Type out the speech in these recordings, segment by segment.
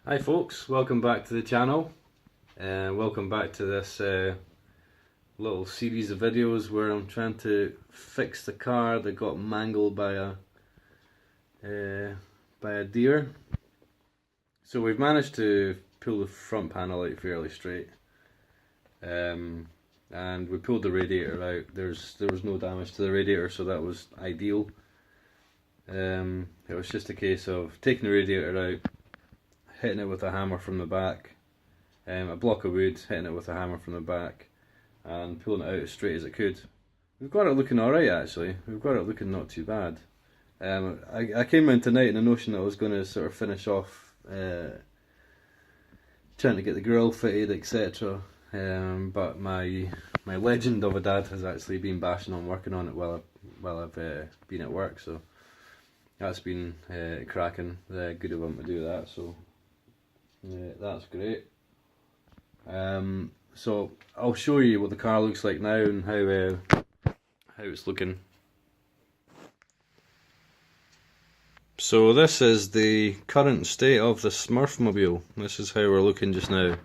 Hi folks, welcome back to the channel, and welcome back to this little series of videos where I'm trying to fix the car that got mangled by a deer. So we've managed to pull the front panel out fairly straight, and we pulled the radiator out. There was no damage to the radiator, so that was ideal. It was just a case of taking the radiator out, hitting it with a hammer from the back, a block of wood, hitting it with a hammer from the back, and pulling it out as straight as it could. We've got it looking alright actually, we've got it looking not too bad. I came in tonight in the notion that I was going to sort of finish off trying to get the grill fitted, etc. But my legend of a dad has actually been bashing on working on it while I've been at work, so that's been cracking, good of him to do that, so that's great. So I'll show you what the car looks like now and how it's looking. So this is the current state of the Smurfmobile. This is how we're looking just now,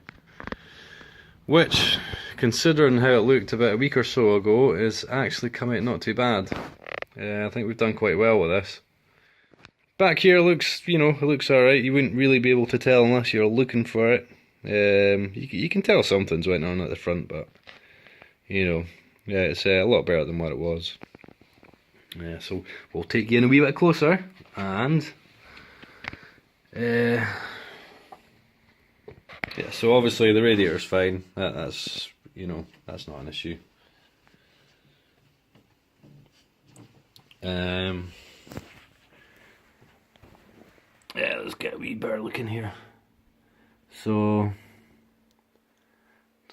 which, considering how it looked about a week or so ago, is actually come out not too bad. I think we've done quite well with this. Back here looks, it looks alright. You wouldn't really be able to tell unless you're looking for it. You can tell something's went on at the front, but yeah, it's a lot better than what it was. So we'll take you in a wee bit closer, and yeah. So obviously the radiator's fine. That's that's not an issue. Yeah, let's get a wee better looking here. So, I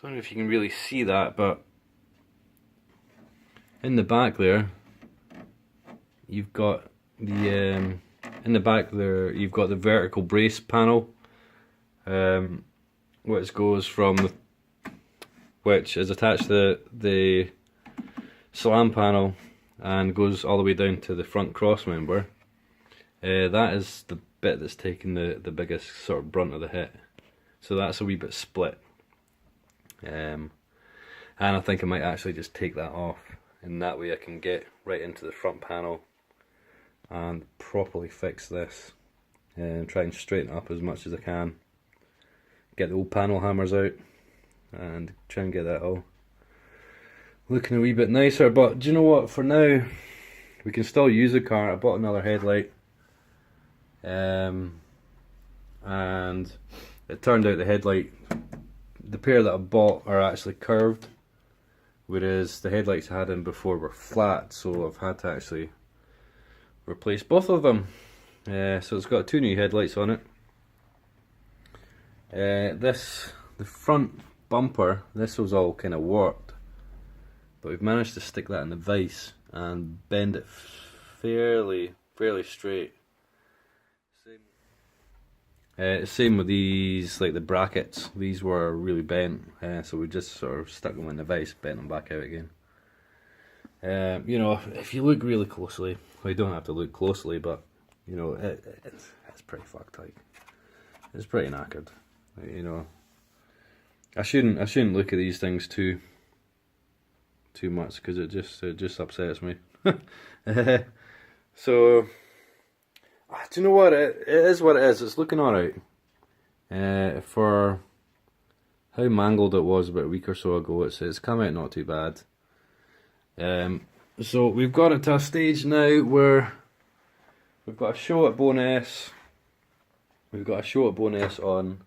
don't know if you can really see that, but in the back there, you've got the you've got the vertical brace panel, which goes from which is attached to the slam panel and goes all the way down to the front cross member. That is the bit that's taking the biggest sort of brunt of the hit. So that's a wee bit split. And I think I might actually just take that off, and that way I can get right into the front panel and properly fix this and try and straighten it up as much as I can. Get the old panel hammers out and try and get that all looking a wee bit nicer. But do you know what, for now we can still use the car. I bought another headlight, and it turned out the headlight, the pair that I bought are actually curved, whereas the headlights I had in before were flat, so I've had to actually replace both of them. So it's got two new headlights on it. The front bumper, this was all kind of warped, but we've managed to stick that in the vise and bend it fairly straight. Same with these, like the brackets, these were really bent, so we just sort of stuck them in the vise, bent them back out again. You know, if you look really closely, well, you don't have to look closely, but you know, it's pretty fucked. Like, it's pretty knackered. You know, I shouldn't look at these things too much, because it just upsets me. So, do you know what? It is what it is. It's looking alright. For how mangled it was about a week or so ago, it's come out not too bad. So we've got it to a stage now where we've got a show at Bowness. We've got a show at Bowness on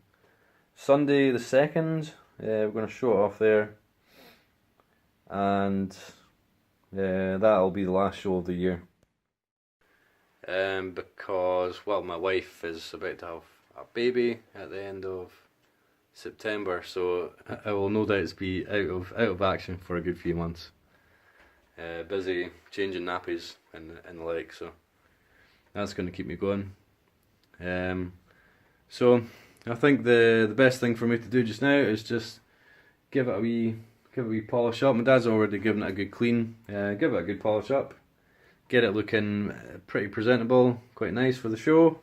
Sunday the 2nd. We're going to show it off there, and that'll be the last show of the year. Because, well, my wife is about to have a baby at the end of September, so I will no doubt be out of action for a good few months. Busy changing nappies and the like, so that's going to keep me going. So I think the best thing for me to do just now is just give it a wee polish up. My dad's already given it a good clean. Give it a good polish up. Get it looking pretty presentable, quite nice for the show.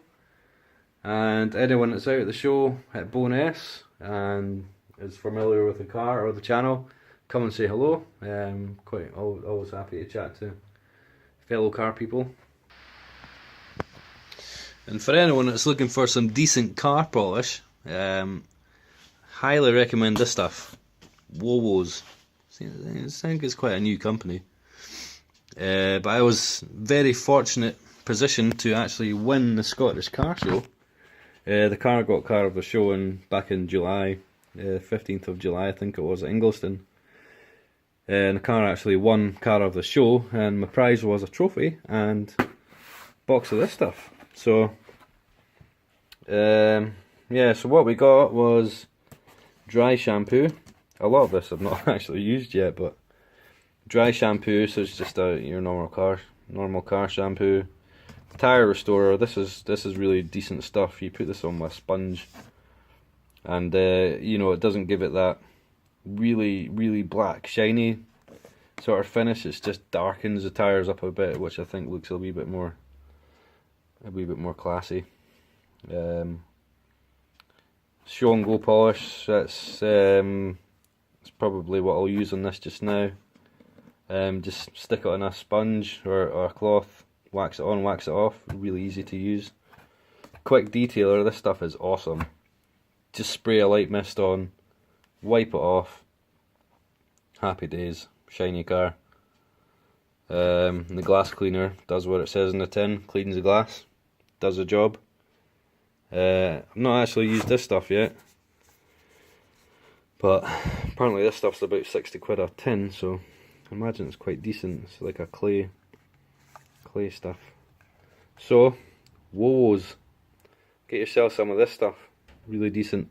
And anyone that's out at the show at Bowness and is familiar with the car or the channel, come and say hello. Always happy to chat to fellow car people. And for anyone that's looking for some decent car polish, highly recommend this stuff. Wowo's. I think it's quite a new company. But I was very fortunate position to actually win the Scottish Car Show. The car got car of the show back in July, 15th of July I think it was, at Ingliston. And the car actually won car of the show, and my prize was a trophy and a box of this stuff. So yeah, so what we got was dry shampoo. A lot of this I've not actually used yet, but dry shampoo, so it's just your normal car shampoo. Tire restorer. This is really decent stuff. You put this on with a sponge, and you know, it doesn't give it that really black shiny sort of finish. It just darkens the tires up a bit, which I think looks a wee bit more classy. Show and go polish. That's probably what I'll use on this just now. Just stick it on a sponge or a cloth, wax it on, wax it off. Really easy to use. Quick detailer. This stuff is awesome. Just spray a light mist on, wipe it off. Happy days. Shiny car. The glass cleaner does what it says in the tin. Cleans the glass. Does the job. I've not actually used this stuff yet, but apparently this stuff's about 60 quid a tin, so I imagine it's quite decent. It's like a clay stuff. So, Wowo's, get yourself some of this stuff. Really decent.